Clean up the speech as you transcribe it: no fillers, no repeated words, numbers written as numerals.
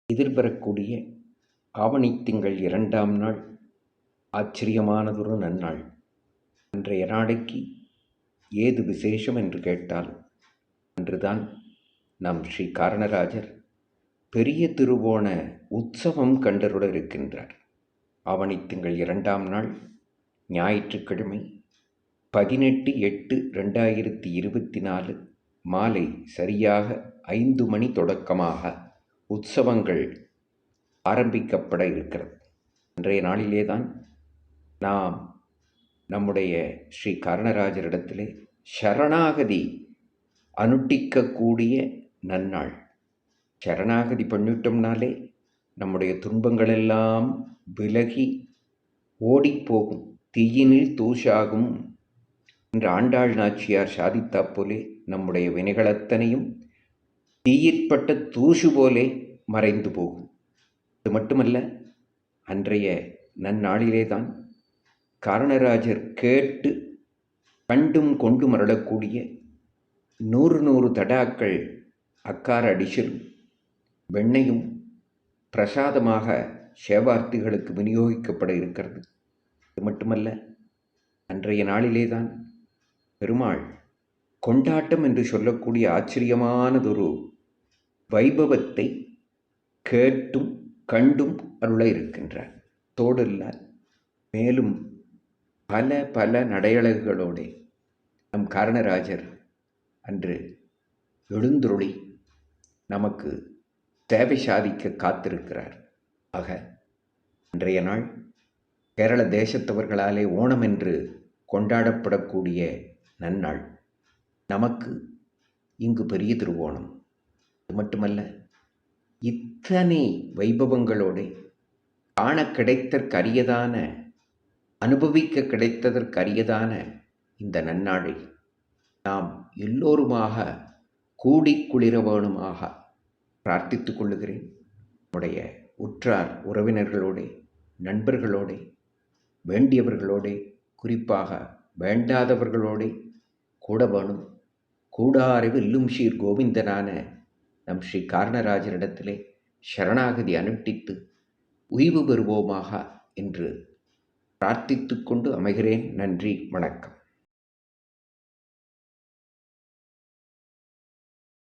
எதிர்வரக்கூடிய ஆவணி திங்கள் 2ஆம் நாள் ஆச்சரியமானதொரு நன்னாள். அன்றைய நாளைக்கு ஏது விசேஷம் என்று கேட்டால், அன்றுதான் நம் ஸ்ரீ காரணராஜர் பெரிய திருவோண உற்சவம் கண்டருட இருக்கின்றார். ஆவணி திங்கள் 2ஆம் நாள் ஞாயிற்றுக்கிழமை 18/8/2024 மாலை சரியாக 5 மணி தொடக்கமாக உற்சவங்கள் ஆரம்பிக்கப்பட இருக்கிறது. அன்றைய நாளிலேதான் நாம் நம்முடைய ஸ்ரீ காரணராஜரிடத்திலே சரணாகதி அனுட்டிக்கக்கூடிய நன்னாள். சரணாகதி பண்ணிட்டோம்னாலே நம்முடைய துன்பங்களெல்லாம் விலகி ஓடிப்போகும், தீயினில் தூஷாகும் என்று ஆண்டாள் நாச்சியார் சாதித்தா போலே நம்முடைய வினைகளத்தனையும் தீயிற்பட்ட தூசு போலே மறைந்து போகும். அது மட்டுமல்ல, அன்றைய நன்னாளிலேதான் காரணராஜர் கேட்டு கண்டும் கொண்டு மரளக்கூடிய 100 தடாக்கள் அக்கார அடிசலும் வெண்ணையும் பிரசாதமாக சேவார்த்திகளுக்கு விநியோகிக்கப்பட இருக்கிறது. அது மட்டுமல்ல, அன்றைய நாளிலேதான் பெருமாள் கொண்டாட்டம் என்று சொல்லக்கூடிய ஆச்சரியமானதொரு வைபவத்தை கேட்டும் கண்டும் அருள இருக்கின்றார். தோடல்ல, மேலும் பல பல நடையழகுகளோடு நம் காரணராஜர் அன்று எழுந்துருளி நமக்கு சேவை சாதிக்க காத்திருக்கிறார். ஆக அன்றைய நாள் கேரள தேசத்தவர்களாலே ஓணம் என்று கொண்டாடப்படக்கூடிய நன்னாள். நமக்கு இங்கு பெரிய திருவோணம். அது மட்டுமல்ல, இத்தனை வைபவங்களோடு காண கிடைத்தற்கரியதான, அனுபவிக்க கிடைத்ததற்கரியதான இந்த நன்னாளை நாம் எல்லோருமாக கூடி குளிர வேணுமாக பிரார்த்தித்து கொள்ளுகிறேன். நம்முடைய உற்றார் உறவினர்களோடு, நண்பர்களோடு, வேண்டியவர்களோடு, குறிப்பாக வேண்டாதவர்களோடு கூட வேணும். கூடாரை வெல்லும் சீர் கோவிந்தனான நம் ஸ்ரீ காரணராஜரிடத்திலே சரணாகதி அனுட்டித்து உய்வு பெறுவோமாக என்று பிரார்த்தித்து கொண்டு அமைகிறேன். நன்றி, வணக்கம்.